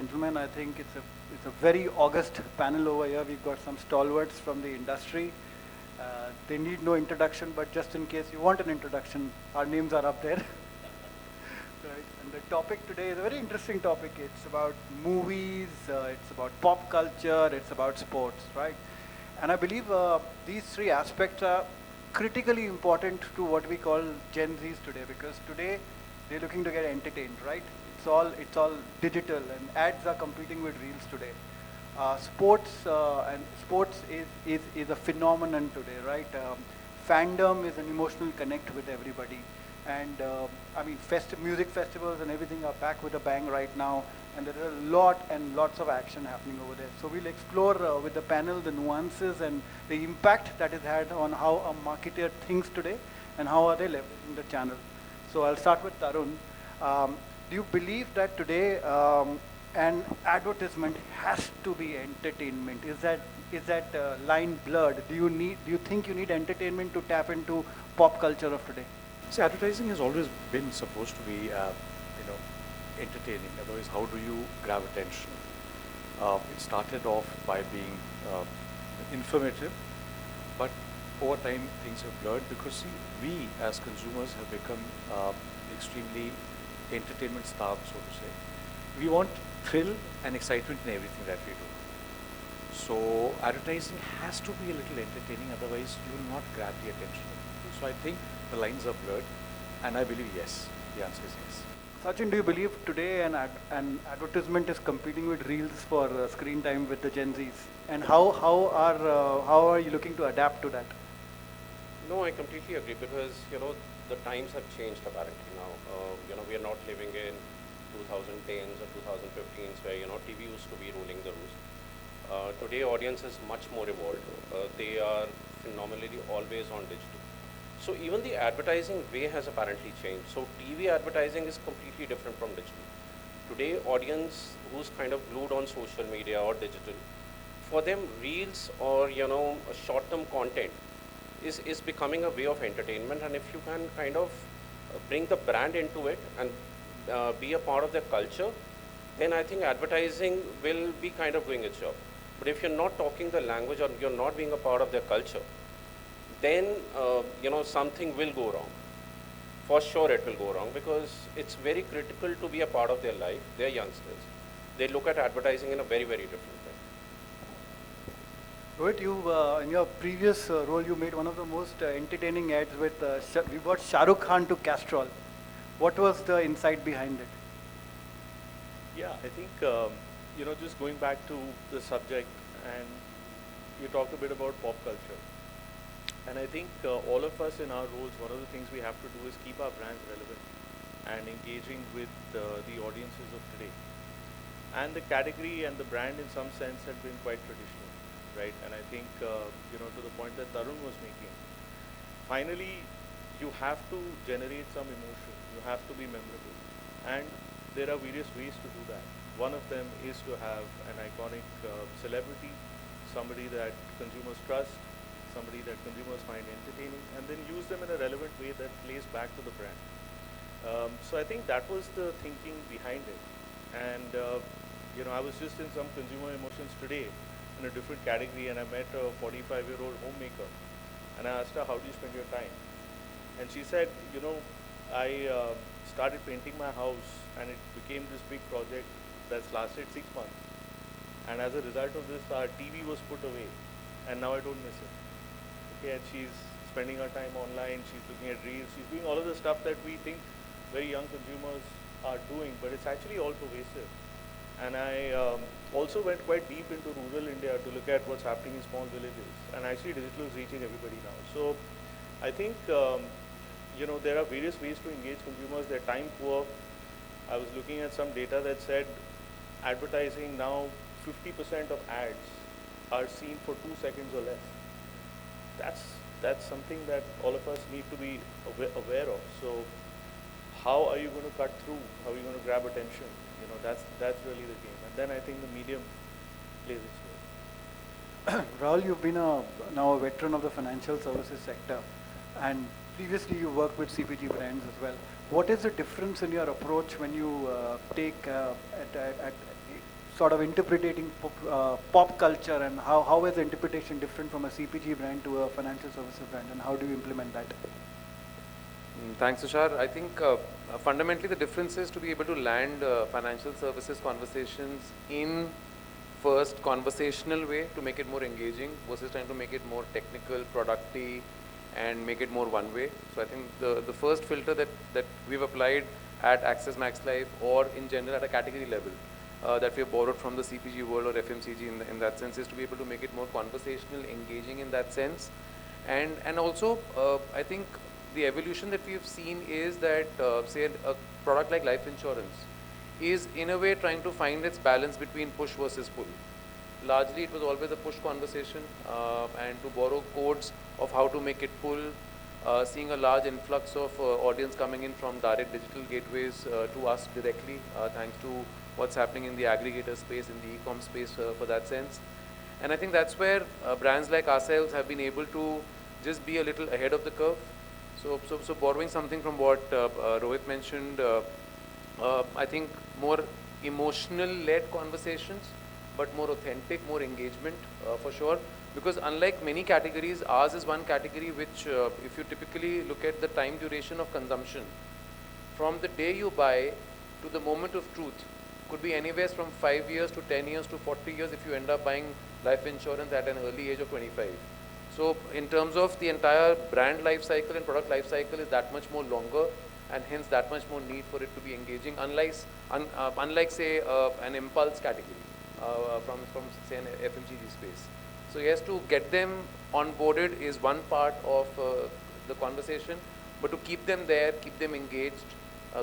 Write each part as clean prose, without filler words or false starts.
gentlemen. I think it's a very august panel over here. We've got some stalwarts from the industry. They need no introduction, but just in case you want an introduction, our names are up there. Right. And the topic today is a very interesting topic. It's about movies, it's about pop culture, it's about sports, right? And I believe these three aspects are critically important to what we call Gen Zs today, because today they're looking to get entertained, right? It's all digital, and ads are competing with reels today. Sports is a phenomenon today, right? Fandom is an emotional connect with everybody, and I mean, music festivals and everything are back with a bang right now, and there is a lot and lots of action happening over there. So we'll explore with the panel the nuances and the impact that it had on how a marketer thinks today, and how are they leveraging the channel. So I'll start with Tarun. Do you believe that today an advertisement has to be entertainment? Is that line blurred? Do you think you need entertainment to tap into pop culture of today? See, advertising has always been supposed to be, entertaining. Otherwise, how do you grab attention? It started off by being informative, but over time things have blurred because see, we as consumers have become extremely entertainment starved, so to say. We want thrill and excitement in everything that we do. So advertising has to be a little entertaining, otherwise you will not grab the attention of people. So I think the lines are blurred, and I believe yes. The answer is yes. Sachin, do you believe today an advertisement is competing with reels for screen time with the Gen Zs? And how are you looking to adapt to that? No, I completely agree because the times have changed apparently now. We are not living in 2010s or 2015s where TV used to be ruling the roost. Today, audience is much more evolved. They are phenomenally always on digital. So even the advertising way has apparently changed. So TV advertising is completely different from digital. Today, audience who's kind of glued on social media or digital, for them, reels or a short-term content is becoming a way of entertainment. And if you can kind of bring the brand into it and be a part of their culture, then I think advertising will be kind of doing its job. But if you're not talking the language or you're not being a part of their culture, then something will go wrong. For sure it will go wrong because it's very critical to be a part of their life. They're youngsters. They look at advertising in a very, very different way. Rohit, in your previous role, you made one of the most entertaining ads with, we brought Shah Rukh Khan to Castrol. What was the insight behind it? Yeah, I think, just going back to the subject, and you talked a bit about pop culture. And I think all of us in our roles, one of the things we have to do is keep our brands relevant and engaging with the audiences of today. And the category and the brand in some sense had been quite traditional, right? And I think, to the point that Tarun was making, finally, you have to generate some emotion. You have to be memorable. And there are various ways to do that. One of them is to have an iconic celebrity, somebody that consumers trust, somebody that consumers find entertaining, and then use them in a relevant way that plays back to the brand. So I think that was the thinking behind it. And I was just in some consumer emotions today in a different category, and I met a 45-year-old homemaker, and I asked her, how do you spend your time? And she said, I started painting my house, and it became this big project that's lasted 6 months. And as a result of this, our TV was put away, and now I don't miss it. Okay, and she's spending her time online, she's looking at reels, she's doing all of the stuff that we think very young consumers are doing, but it's actually all pervasive. And I also went quite deep into rural India to look at what's happening in small villages, and actually digital is reaching everybody now. So I think, there are various ways to engage consumers. They're time poor. I was looking at some data that said advertising now, 50% of ads are seen for 2 seconds or less. That's something that all of us need to be aware of. So how are you going to cut through? How are you going to grab attention? That's really the game. And then I think the medium plays its role. Rahul, you've been now a veteran of the financial services sector, and previously you worked with CPG brands as well. What is the difference in your approach when you take sort of interpreting pop culture, and how is the interpretation different from a CPG brand to a financial services brand, and how do you implement that? Thanks, Tushar. I think fundamentally the difference is to be able to land financial services conversations in first conversational way to make it more engaging versus trying to make it more technical, producty, and make it more one way. So I think the first filter that we've applied at Access Max Life or in general at a category level that we have borrowed from the CPG world or FMCG in that sense is to be able to make it more conversational, engaging in that sense. And also I think the evolution that we've seen is that say a product like life insurance is in a way trying to find its balance between push versus pull. Largely it was always a push conversation and to borrow codes of how to make it pull, seeing a large influx of audience coming in from direct digital gateways to us directly thanks to what's happening in the aggregator space, in the e-com space for that sense. And I think that's where brands like ourselves have been able to just be a little ahead of the curve. So borrowing something from what Rohit mentioned, I think more emotional-led conversations, but more authentic, more engagement for sure. Because unlike many categories, ours is one category which, if you typically look at the time duration of consumption, from the day you buy to the moment of truth, could be anywhere from 5 years to 10 years to 40 years if you end up buying life insurance at an early age of 25. So in terms of the entire brand life cycle and product life cycle is that much more longer, and hence that much more need for it to be engaging, unlike say an impulse category from say an FMCG space. So yes, to get them onboarded is one part of the conversation, but to keep them there, keep them engaged.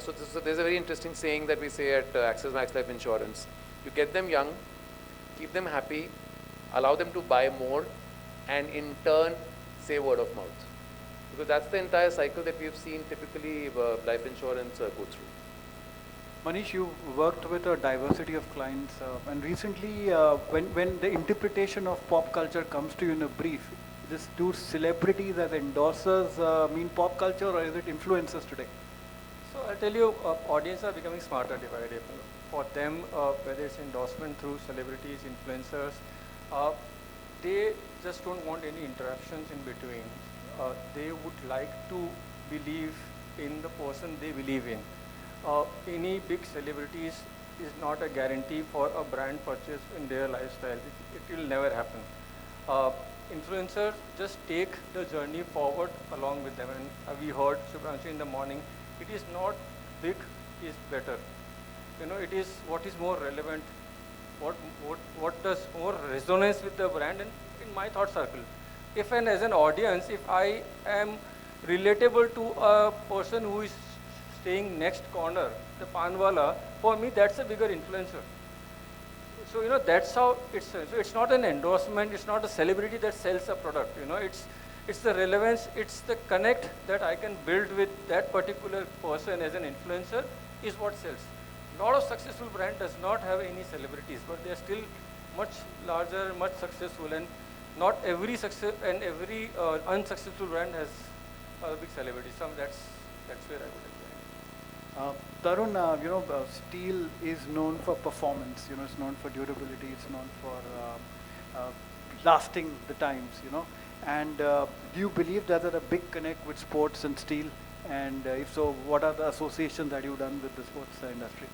So there's a very interesting saying that we say at Access Max Life Insurance. You get them young, keep them happy, allow them to buy more, and in turn say word of mouth. Because that's the entire cycle that we've seen typically life insurance go through. Manish, you worked with a diversity of clients, and recently, when the interpretation of pop culture comes to you in a brief, do celebrities as endorsers mean pop culture, or is it influencers today? So I'll tell you, audience are becoming smarter day by day. For them, whether it's endorsement through celebrities, influencers, they just don't want any interruptions in between. They would like to believe in the person they believe in. Any big celebrities is not a guarantee for a brand purchase in their lifestyle. It will never happen. Influencers just take the journey forward along with them. And we heard Shubhranshu in the morning, it is not big is better. You know, it is what is more relevant, what does more resonance with the brand and in my thought circle. If and as an audience, if I am relatable to a person who is staying next corner, the panwala, for me that's a bigger influencer. So you know that's how it's. So it's not an endorsement. It's not a celebrity that sells a product. You know, it's the relevance. It's the connect that I can build with that particular person as an influencer is what sells. A lot of successful brand does not have any celebrities, but they are still much larger, much successful, and not every success and every unsuccessful brand has a big celebrity. That's where I would agree. Tarun, steel is known for performance. You know, it's known for durability. It's known for lasting the times. You know, and do you believe that there's a big connect with sports and steel? And if so, what are the associations that you've done with the sports industry?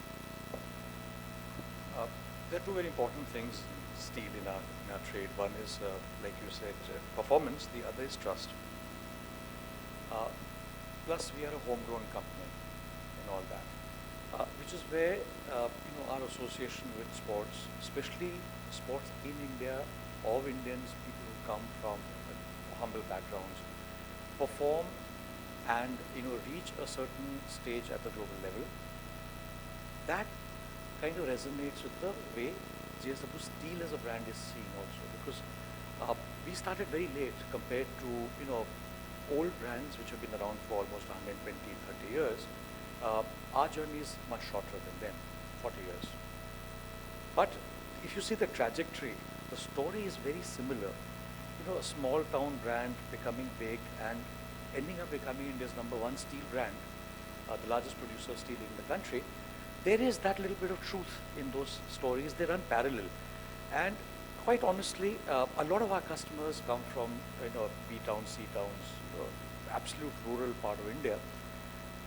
There are two very important things in steel in our trade. One is, like you said, performance. The other is trust. Plus, we are a homegrown company and all that, which is where our association with sports, especially sports in India, of Indians, people who come from humble backgrounds, perform and reach a certain stage at the global level. That kind of resonates with the way JSW Steel as a brand is seen also, because we started very late compared to old brands which have been around for almost 120, 30 years. Our journey is much shorter than them, 40 years. But if you see the trajectory, the story is very similar. A small town brand becoming big and ending up becoming India's #1 steel brand, the largest producer of steel in the country. there is that little bit of truth in those stories. They run parallel. And quite honestly, a lot of our customers come from, B towns, C towns, absolute rural part of India.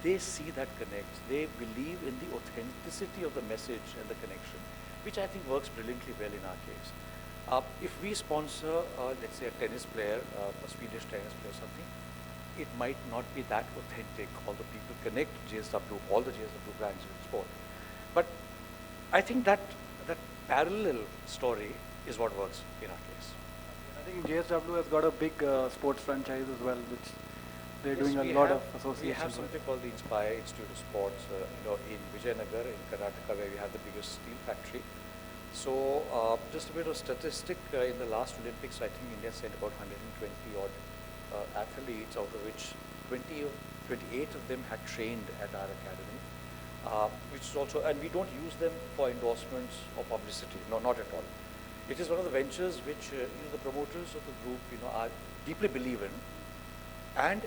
They see that connects. They believe in the authenticity of the message and the connection, which I think works brilliantly well in our case. If we sponsor, let's say, a tennis player, a Swedish tennis player or something, it might not be that authentic, although people connect JSW, all the JSW brands in sport. But I think that parallel story is what works in our case. I think JSW has got a big sports franchise as well, which they're Yes, doing a we lot have- of associations. We have with. something called the Inspire Institute of Sports, in Vijayanagar, in Karnataka, where we have the biggest steel factory. So, just a bit of statistic, in the last Olympics, I think India sent about 120 odd athletes, out of which 28 of them had trained at our academy, which is also, and we don't use them for endorsements or publicity, no, not at all. It is one of the ventures which the promoters of the group are deeply believe in, and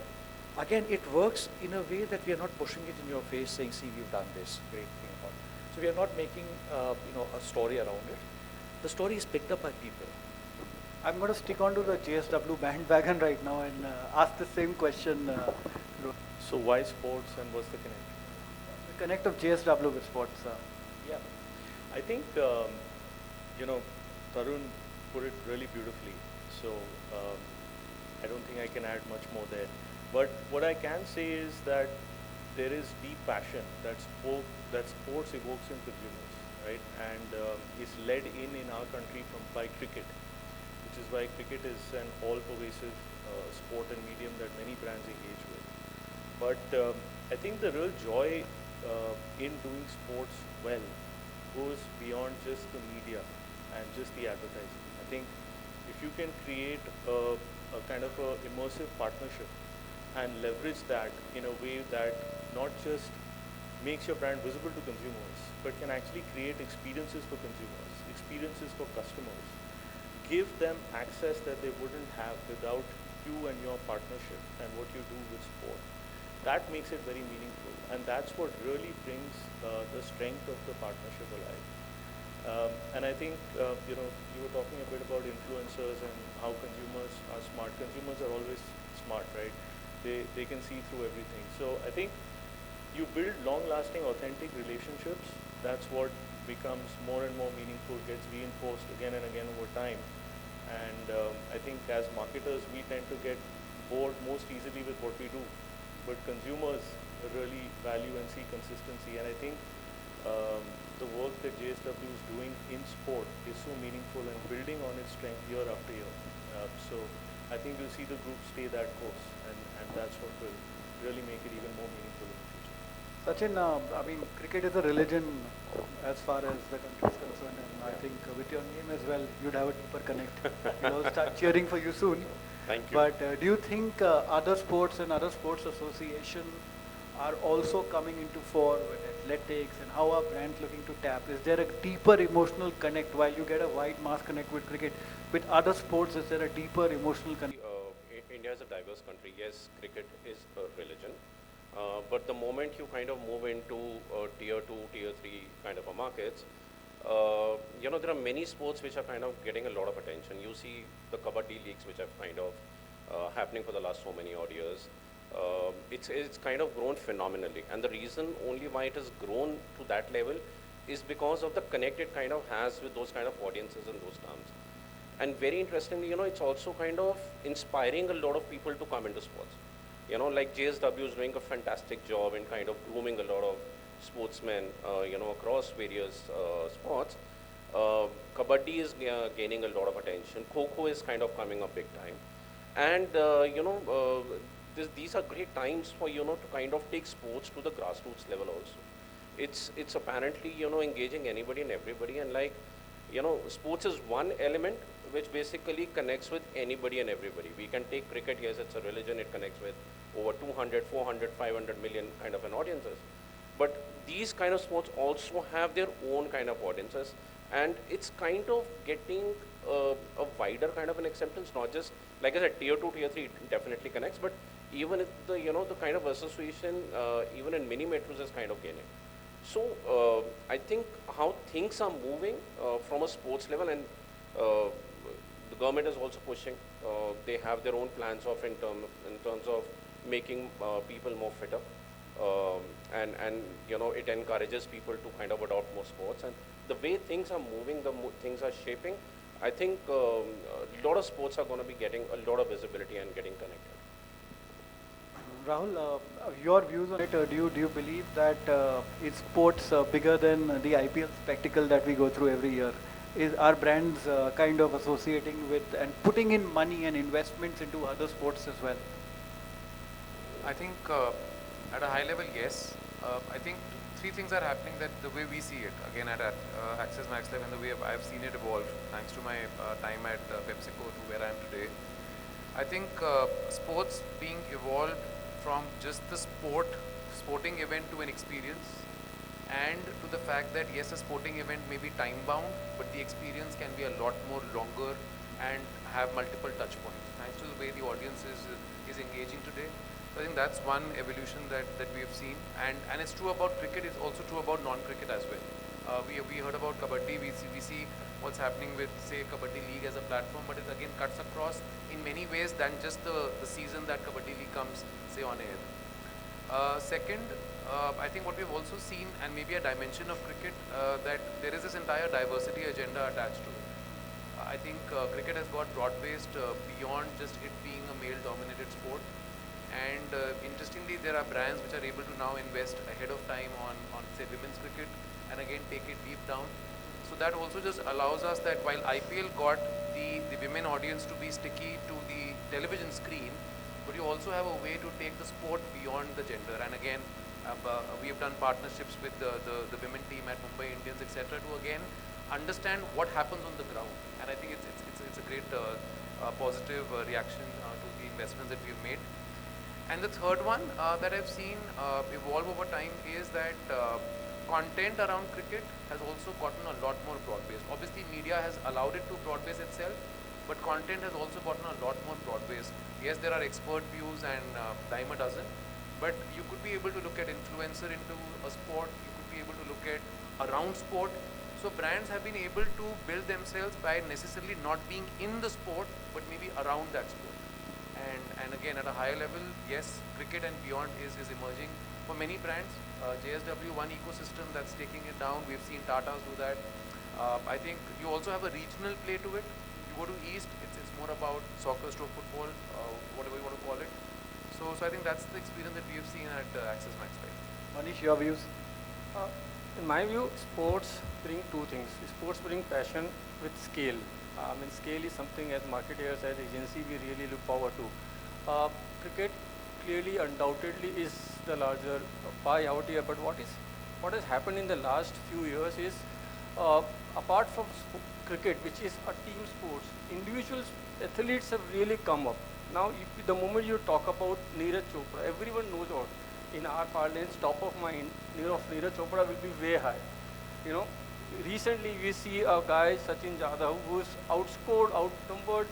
again it works in a way that we are not pushing it in your face saying, see, we've done this great thing about it. So we are not making a story around it. The story is picked up by people. I'm going to stick on to the JSW bandwagon right now and ask the same question. So why sports and what's the connect? The connect of JSW with sports. Yeah, I think Tarun put it really beautifully. So I don't think I can add much more there. But what I can say is that there is deep passion that sports evokes in consumers, right? And is led in our country by cricket, which is why cricket is an all-pervasive sport and medium that many brands engage with. But I think the real joy in doing sports well goes beyond just the media and just the advertising. I think if you can create a kind of a immersive partnership and leverage that in a way that not just makes your brand visible to consumers, but can actually create experiences for consumers, experiences for customers, give them access that they wouldn't have without you and your partnership and what you do with sport. That makes it very meaningful, and that's what really brings the strength of the partnership alive. And I think, you were talking a bit about influencers and how consumers are smart. Consumers are always smart, right? They can see through everything. So I think you build long-lasting, authentic relationships. That's what becomes more and more meaningful, gets reinforced again and again over time. And I think as marketers, we tend to get bored most easily with what we do. But consumers really value and see consistency. And I think the work that JSW is doing in sport is so meaningful and building on its strength year after year. So I think you'll see the group stay that course, and that's what will really make it even more meaningful in the future. Sachin, I mean, cricket is a religion as far as the country is concerned, and I think with your name as well, you'd have a deeper connect. We'll start cheering for you soon. Thank you. But do you think other sports and other sports association are also coming into fore with athletics, and how are brands looking to tap? Is there a deeper emotional connect while you get a wide mass connect with cricket? With other sports, is there a deeper emotional connect? India is a diverse country. Yes, cricket is a religion. But the moment you kind of move into tier 2, tier 3 kind of a markets, there are many sports which are kind of getting a lot of attention. You see the kabaddi leagues which are kind of happening for the last so many odd years. It's kind of grown phenomenally. And the reason only why it has grown to that level is because of the connect it kind of has with those kind of audiences in those terms. And very interestingly, it's also kind of inspiring a lot of people to come into sports. Like JSW is doing a fantastic job in kind of grooming a lot of sportsmen, across various sports. Kabaddi is gaining a lot of attention. Kho is kind of coming up big time. And, these are great times for, to kind of take sports to the grassroots level also. It's apparently, engaging anybody and everybody. And like, sports is one element which basically connects with anybody and everybody. We can take cricket, yes, it's a religion, it connects with over 200, 400, 500 million kind of an audiences. But these kind of sports also have their own kind of audiences, and it's kind of getting a wider kind of an acceptance, not just, like I said, tier 2, tier 3, it definitely connects, but even if the, the kind of association, even in mini metros is kind of gaining. So I think how things are moving from a sports level, and the government is also pushing. They have their own plans of in terms of making people more fitter, and it encourages people to kind of adopt more sports. And the way things are moving, things are shaping. I think a lot of sports are going to be getting a lot of visibility and getting connected. Rahul, your views on it? Do you believe that is sports bigger than the IPL spectacle that we go through every year? Are brands kind of associating with and putting in money and investments into other sports as well? I think at a high level, yes. I think three things are happening that the way we see it, again at Access Max Life, and the way I've seen it evolve, thanks to my time at PepsiCo to where I am today. I think sports being evolved from just the sporting event to an experience, and to the fact that yes, a sporting event may be time bound, but the experience can be a lot more longer and have multiple touch points, thanks to the way the audience is engaging today. So I think that's one evolution that we have seen, and it's true about cricket. It's also true about non-cricket as well. We heard about Kabaddi. We see what's happening with, say, Kabaddi League as a platform, but it again cuts across in many ways than just the season that Kabaddi League comes, say, on air. Second, I think what we've also seen, and maybe a dimension of cricket, that there is this entire diversity agenda attached to it. I think cricket has got broad-based beyond just it being a male-dominated sport. And interestingly, there are brands which are able to now invest ahead of time on say, women's cricket, and again take it deep down. So that also just allows us that while IPL got the women audience to be sticky to the television screen, but you also have a way to take the sport beyond the gender. And again, we have done partnerships with the women team at Mumbai Indians, etc., to again understand what happens on the ground. And I think it's a great positive reaction to the investments that we've made. And the third one that I've seen evolve over time is that content around cricket has also gotten a lot more broad-based. Obviously, media has allowed it to broad-base itself, but content has also gotten a lot more broad-based. Yes, there are expert views and dime a dozen, but you could be able to look at influencer into a sport, you could be able to look at around sport. So brands have been able to build themselves by necessarily not being in the sport, but maybe around that sport. And again, at a higher level, yes, cricket and beyond is emerging for many brands. JSW, one ecosystem that's taking it down. We've seen Tatas do that. I think you also have a regional play to it. You go to East, it's more about soccer, stroke football, whatever you want to call it. So I think that's the experience that we have seen at Access Max Life. Manish, your views? In my view, sports bring two things. Sports bring passion with scale. Scale is something as marketers, as agency, we really look forward to. Cricket clearly, undoubtedly, is the larger pie out here. But what has happened in the last few years is, apart from cricket, which is a team sports, individual athletes have really come up. Now, the moment you talk about Neeraj Chopra, everyone knows what. In our parlance, top of mind, Neeraj Chopra will be way high. Recently we see a guy, Sachin, who's outnumbered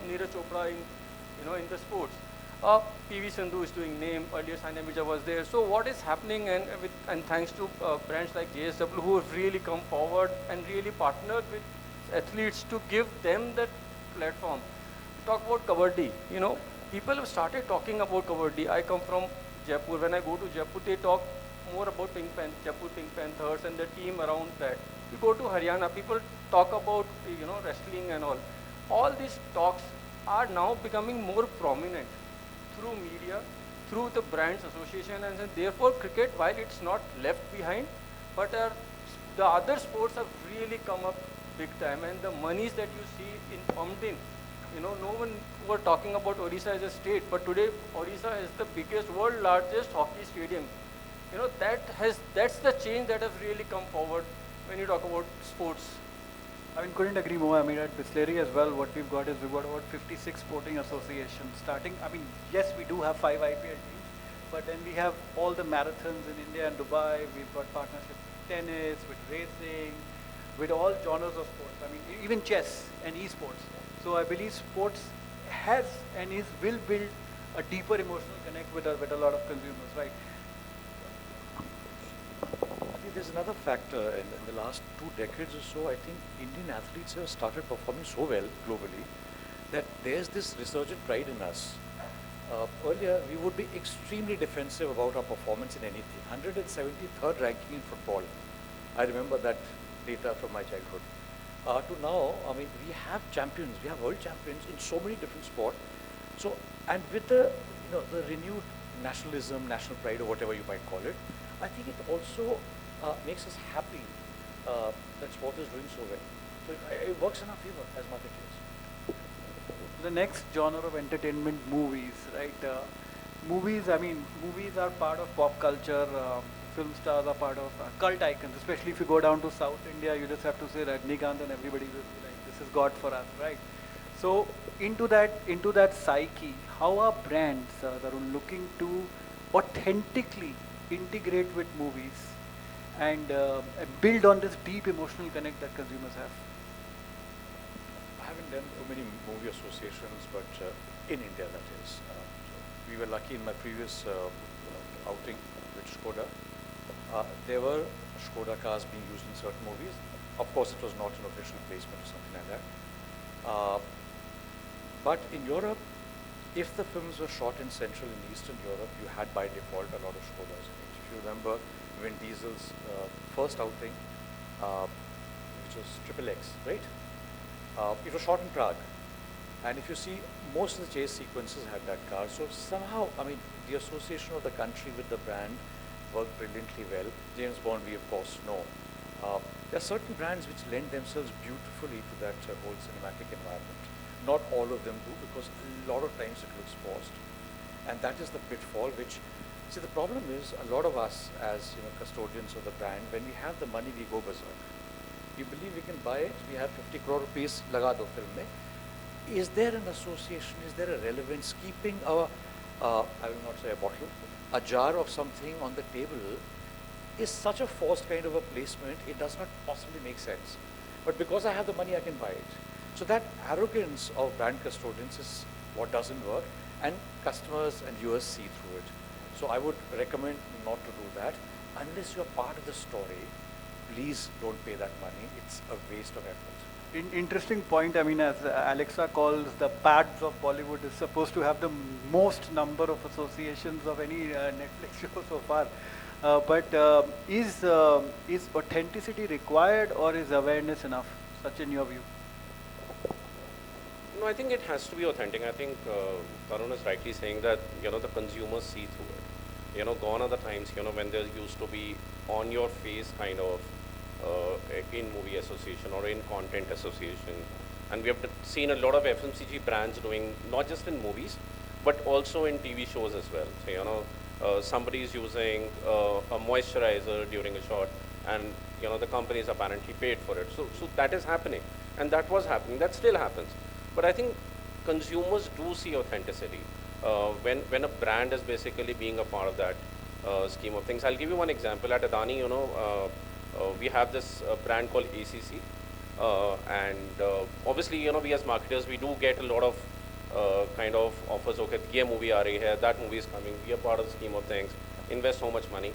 Neeraj Chopra in the sports. PV Sandhu is doing name, earlier Sania Mirza was there. So what is happening, and thanks to brands like JSW who have really come forward and really partnered with athletes to give them that platform. Talk about Kabaddi, people have started talking about Kabaddi. I come from Jaipur. When I go to Jaipur, they talk more about Jaipur Pink Panthers and the team around that. You go to Haryana, people talk about wrestling and all. All these talks are now becoming more prominent through media, through the brands association, and therefore cricket, while it's not left behind, but the other sports have really come up big time, and the monies that you see pumped in. No one were talking about Odisha as a state, but today Odisha is the biggest, world largest hockey stadium. That's the change that has really come forward when you talk about sports. Couldn't agree more. At Bisleri as well, what we've got about 56 sporting associations starting. Yes, we do have 5 IPL teams, but then we have all the marathons in India and Dubai. We've got partnerships with tennis, with racing, with all genres of sports. Even chess and esports. So I believe sports has and will build a deeper emotional connect with a lot of consumers, right? there's another factor. In the last 2 decades or so, I think Indian athletes have started performing so well globally that there's this resurgent pride in us. Earlier, we would be extremely defensive about our performance in anything. 173rd ranking in football. I remember that data from my childhood. To now, I mean, we have champions, we have world champions in so many different sports. So, and with the, the renewed nationalism, national pride, or whatever you might call it, I think it also makes us happy that sport is doing so well. So it works in our favor as marketeers. The next genre of entertainment, movies, right? Movies are part of pop culture. Film stars are part of cult icons, especially if you go down to South India, you just have to say Rajnikant and everybody will be like, this is God for us, right? So into that psyche, how are brands that are looking to authentically integrate with movies and build on this deep emotional connect that consumers have? I haven't done too many movie associations, but in India, that is. So we were lucky in my previous outing with Skoda. There were Skoda cars being used in certain movies. Of course, it was not an official placement or something like that. But in Europe, if the films were shot in Central and Eastern Europe, you had by default a lot of Skodas in it. If you remember Vin Diesel's first outing, which was Triple X, right? It was shot in Prague. And if you see, most of the chase sequences had that car. So somehow, I mean, the association of the country with the brand worked brilliantly well. James Bond, we of course know. There are certain brands which lend themselves beautifully to that whole cinematic environment. Not all of them do, because a lot of times it looks forced. And that is the pitfall which, see, the problem is a lot of us as custodians of the brand, when we have the money, we go berserk. We believe we can buy it, we have 50 crore rupees, laga do film mein. Is there an association, is there a relevance? Keeping I will not say a bottle, a jar of something on the table is such a forced kind of a placement, it does not possibly make sense. But because I have the money, I can buy it. So that arrogance of brand custodians is what doesn't work, and customers and viewers see through it. So I would recommend not to do that. Unless you're part of the story, please don't pay that money. It's a waste of effort. Interesting point. I mean, as Alexa calls, the pads of Bollywood is supposed to have the most number of associations of any Netflix show so far. But is authenticity required, or is awareness enough? Such in your view? No, I think it has to be authentic. I think Tarun is rightly saying that the consumers see through it. Gone are the times when there used to be on your face kind of in movie association or in content association, and we have seen a lot of FMCG brands doing not just in movies but also in TV shows as well. So somebody is using a moisturizer during a shot, and the company is apparently paid for it. So that is happening, and that was happening. That still happens. But I think consumers do see authenticity when a brand is basically being a part of that scheme of things. I'll give you one example. At Adani, we have this brand called ACC, and obviously, we as marketers, we do get a lot of kind of offers. Okay, ye movie aa rahi hai, that movie is coming. We are part of the scheme of things. Invest so much money.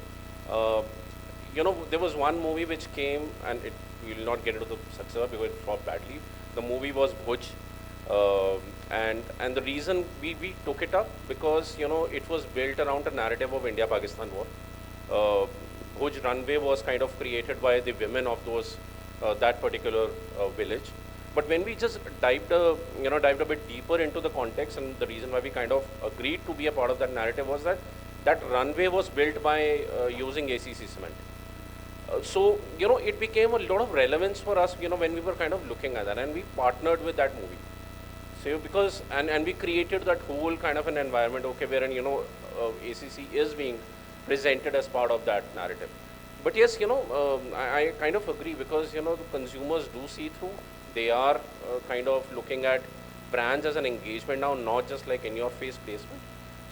There was one movie which came, and we will not get into the success because it flopped badly. The movie was Bhuj. And the reason we took it up, because it was built around a narrative of India-Pakistan war. Bhuj runway was kind of created by the women of those that particular village. But when we just dived a bit deeper into the context, and the reason why we kind of agreed to be a part of that narrative was that runway was built by using ACC cement. So it became a lot of relevance for us when we were kind of looking at that, and we partnered with that movie. So because and we created that whole kind of an environment, okay, wherein ACC is being presented as part of that narrative. But yes, I kind of agree, because the consumers do see through. They are kind of looking at brands as an engagement now, not just like in your face placement.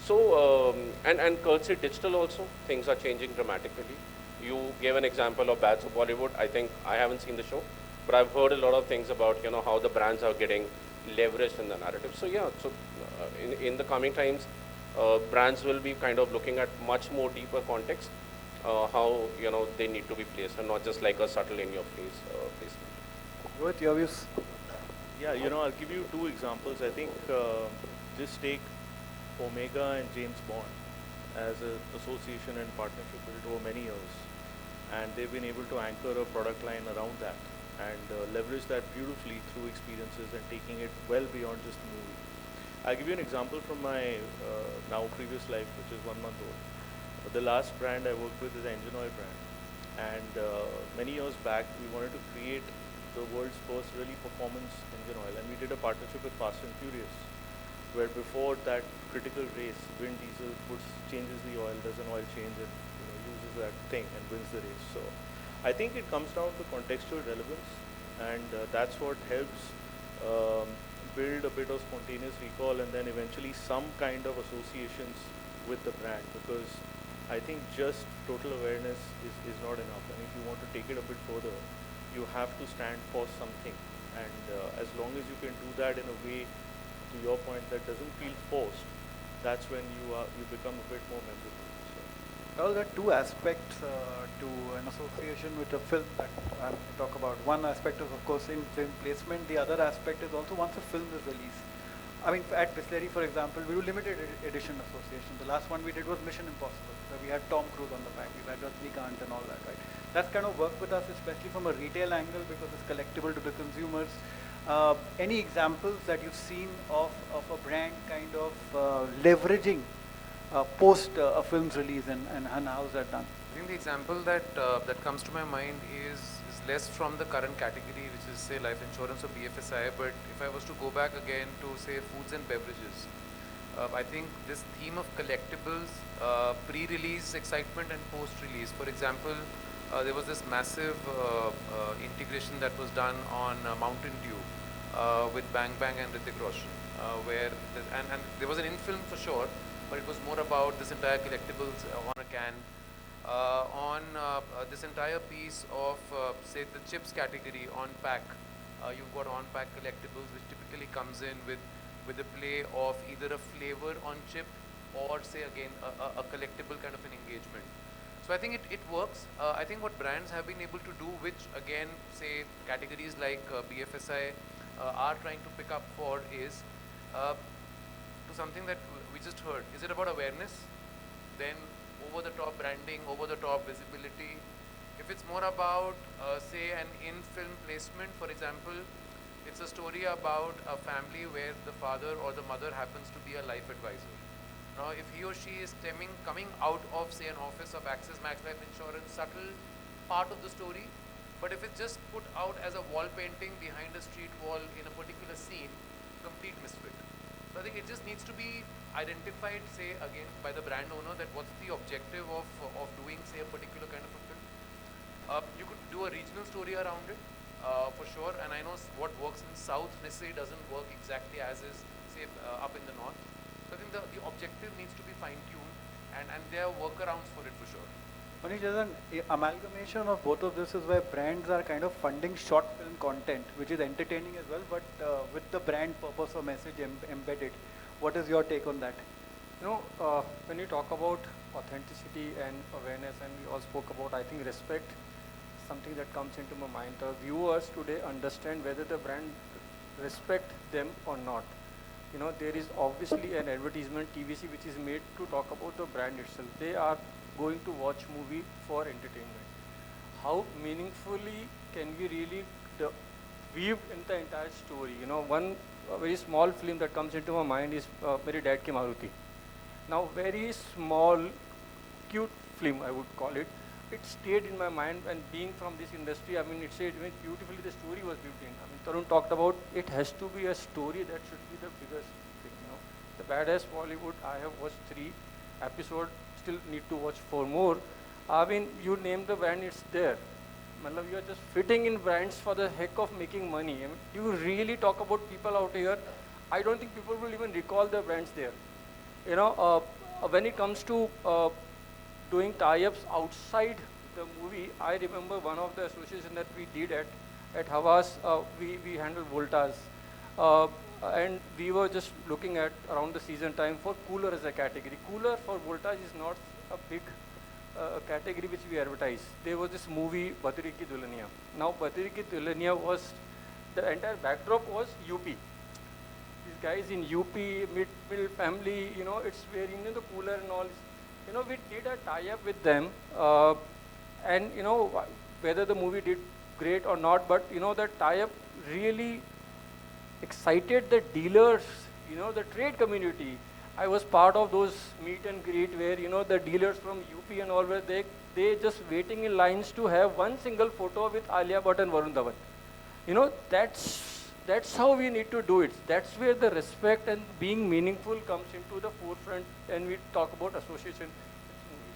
So and courtesy digital also, things are changing dramatically. You gave an example of Bats of Bollywood. I think I haven't seen the show, but I've heard a lot of things about how the brands are getting leveraged in the narrative. So yeah, so in the coming times, brands will be kind of looking at much more deeper context, how they need to be placed, and not just like a subtle in your face placement. Rohit, your views? Yeah, I'll give you two examples. I think just take Omega and James Bond as an association and partnership built over many years. And they've been able to anchor a product line around that and leverage that beautifully through experiences and taking it well beyond just a movie. I'll give you an example from my now previous life, which is 1 month old. The last brand I worked with is an engine oil brand. And many years back, we wanted to create the world's first really performance engine oil. And we did a partnership with Fast and Furious, where before that critical race, Vin Diesel changes the oil, does an oil change, and uses that thing and wins the race. So I think it comes down to contextual relevance, and that's what helps build a bit of spontaneous recall, and then eventually some kind of associations with the brand, because I think just total awareness is not enough. And if you want to take it a bit further, you have to stand for something. And as long as you can do that in a way, to your point, that doesn't feel forced, that's when you become a bit more memorable. So. Well, there are two aspects to an association with a film that I talk about. One aspect is, of course, in film placement. The other aspect is also once a film is released. I mean, at Bisleri, for example, we do limited edition association. The last one we did was Mission Impossible, where we had Tom Cruise on the back, we had Rajnikant and all that, right? That's kind of worked with us, especially from a retail angle, because it's collectible to the consumers. Any examples that you've seen of a brand kind of leveraging post a film's release, and how's that done? I think the example that comes to my mind is less from the current category, which is say life insurance or BFSI, but if I was to go back again to say foods and beverages, I think this theme of collectibles, pre-release excitement and post-release. For example, there was this massive integration that was done on Mountain Dew with Bang Bang and Hrithik Roshan, where and there was an in-film for sure, but it was more about this entire collectibles on a can. On this entire piece of say the chips category on pack, you've got on pack collectibles, which typically comes in with a play of either a flavor on chip or say again a collectible kind of an engagement. So I think it works. I think what brands have been able to do, which again say categories like BFSI are trying to pick up for, is to something that we just heard. Is it about awareness? Then over-the-top branding, over-the-top visibility. If it's more about, say, an in-film placement, for example, it's a story about a family where the father or the mother happens to be a life advisor. Now, if he or she is coming out of, say, an office of Axis Max Life Insurance, subtle part of the story, but if it's just put out as a wall painting behind a street wall in a particular scene, complete misfit. So I think it just needs to be identified, say, again, by the brand owner, that what's the objective of doing, say, a particular kind of a film. You could do a regional story around it, for sure, and I know what works in South necessarily doesn't work exactly as is, say, up in the North. So I think the objective needs to be fine-tuned, and there are workarounds for it, for sure. Manish, there's an amalgamation of both of this is where brands are kind of funding short film content, which is entertaining as well, but with the brand purpose or message embedded. What is your take on that? When you talk about authenticity and awareness, and we all spoke about, I think, respect, something that comes into my mind. The viewers today understand whether the brand respect them or not. There is obviously an advertisement, TVC, which is made to talk about the brand itself. They are going to watch movie for entertainment. How meaningfully can we really weave in the entire story? One very small film that comes into my mind is Mere Dad Ki Maruti. Now, very small, cute film, I would call it. It stayed in my mind, and being from this industry, I mean, it stayed beautifully. The story was built in. I mean, Tarun talked about it has to be a story that should be the biggest thing. The Badass Bollywood, I have watched 3 episodes, still need to watch 4 more. I mean, you name the brand, it's there. You are just fitting in brands for the heck of making money. I mean, you really talk about people out here, I don't think people will even recall the brands there. When it comes to doing tie-ups outside the movie, I remember one of the associations that we did at Havas, we handled Voltas. And we were just looking at around the season time for cooler as a category. Cooler for Voltage is not a big a category which we advertise. There was this movie, Badri Ki Dulhania. Now, Badri Ki Dulhania was, the entire backdrop was UP. These guys in UP, middle family, you know, it's where, you know, the cooler and all. You know, we did a tie-up with them. And, you know, whether the movie did great or not, but, you know, the tie-up really excited the dealers, you know, the trade community. I was part of those meet and greet where, you know, the dealers from UP and all were they just waiting in lines to have one single photo with Alia Bhatt and Varun Dhawan. You know, that's how we need to do it. That's where the respect and being meaningful comes into the forefront, and we talk about association.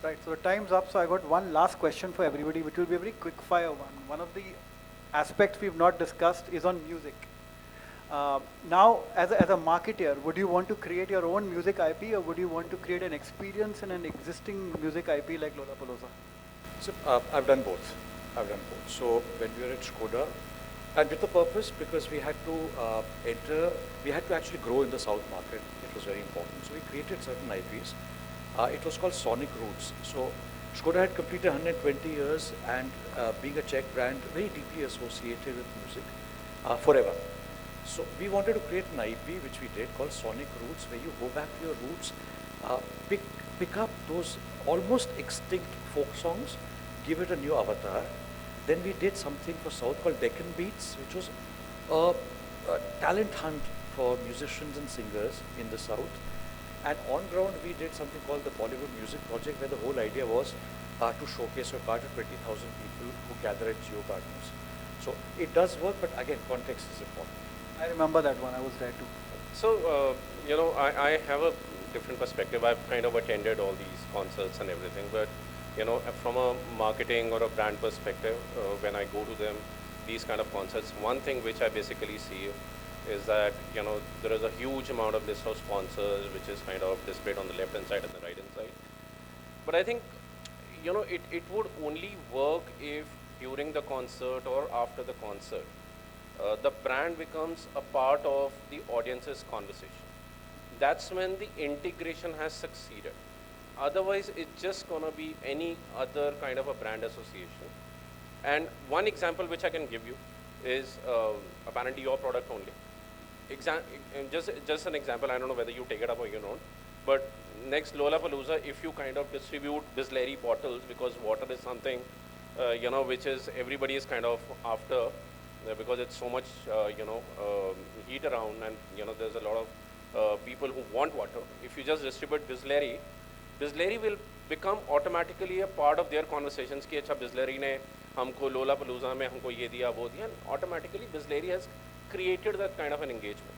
Right, so time's up. So I got one last question for everybody, which will be a very quick fire one. One of the aspects we've not discussed is on music. Now, as a marketer, would you want to create your own music IP, or would you want to create an experience in an existing music IP like Lollapalooza? So I've done both. So when we were at Skoda, and with the purpose, because we had to we had to actually grow in the South market. It was very important. So we created certain IPs. It was called Sonic Roots. So Skoda had completed 120 years, and being a Czech brand, very deeply associated with music forever. So we wanted to create an IP, which we did, called Sonic Roots, where you go back to your roots, pick up those almost extinct folk songs, give it a new avatar. Then we did something for South called Deccan Beats, which was a talent hunt for musicians and singers in the South. And on ground, we did something called the Bollywood Music Project, where the whole idea was to showcase a part of 20,000 people who gather at Geo Gardens. So it does work, but again, context is important. I remember that one. I was there too. So, you know, I have a different perspective. I've kind of attended all these concerts and everything, but, you know, from a marketing or a brand perspective, when I go to them, these kind of concerts, one thing which I basically see is that, you know, there is a huge amount of list of sponsors, which is kind of displayed on the left-hand side and the right-hand side. But I think, you know, it would only work if during the concert or after the concert, the brand becomes a part of the audience's conversation. That's when the integration has succeeded. Otherwise, it's just going to be any other kind of a brand association. And one example which I can give you is apparently your product only. Just an example, I don't know whether you take it up or you don't, but next Lollapalooza, if you kind of distribute Bisleri bottles, because water is something, you know, which is everybody is kind of after, because it's so much, you know, heat around, and, you know, there's a lot of people who want water. If you just distribute Bisleri, Bisleri will become automatically a part of their conversations कि अच्छा Bisleri ने हमको Lollapalooza में हमको ये दिया वो दिया, and automatically Bisleri has created that kind of an engagement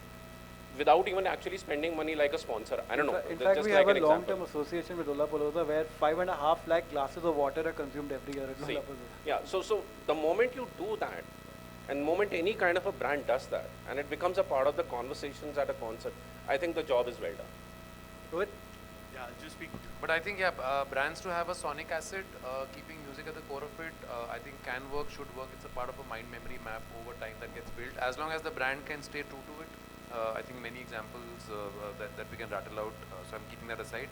without even actually spending money like a sponsor. I don't know. In fact, just we like have an a long-term example. association with Lollapalooza where 5.5 lakh glasses of water are consumed every year at See, Lollapalooza. yeah, so the moment you do that, and the moment any kind of a brand does that, and it becomes a part of the conversations at a concert, I think the job is well done. Rohit? Yeah, I'll just speak. But I think, yeah, brands to have a sonic asset, keeping music at the core of it, I think can work, should work. It's a part of a mind memory map over time that gets built. As long as the brand can stay true to it, I think many examples that we can rattle out, so I'm keeping that aside.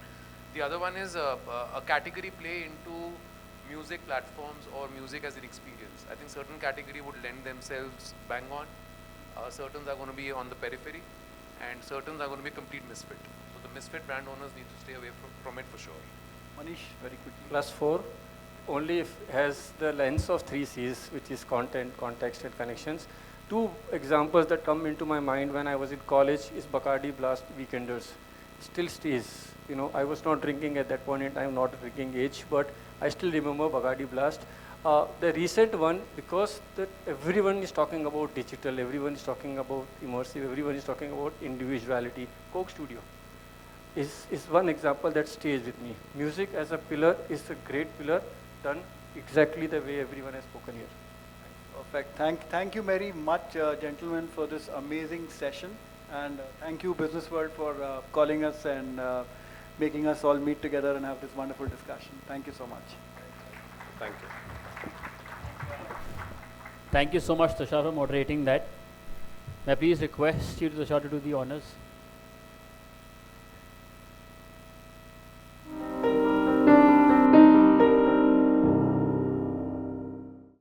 The other one is a category play into music platforms or music as an experience. I think certain category would lend themselves bang on, certain are going to be on the periphery, and certain are going to be complete misfit. So the misfit brand owners need to stay away from it for sure. Manish, very quickly. +4 only if has the lens of 3 C's, which is content, context, and connections. 2 examples that come into my mind when I was in college is Bacardi Blast Weekenders. Still stays. You know, I was not drinking at that point in time, not drinking age, but I still remember Bacardi Blast. The recent one, because everyone is talking about digital, everyone is talking about immersive, everyone is talking about individuality. Coke Studio is one example that stays with me. Music as a pillar is a great pillar, done exactly the way everyone has spoken here. Perfect. Thank you very much, gentlemen, for this amazing session. And thank you, Business World, for calling us and making us all meet together and have this wonderful discussion. Thank you so much. Thank you. Thank you so much, Tushar, for moderating that. May I please request you, Tushar, to do the honors?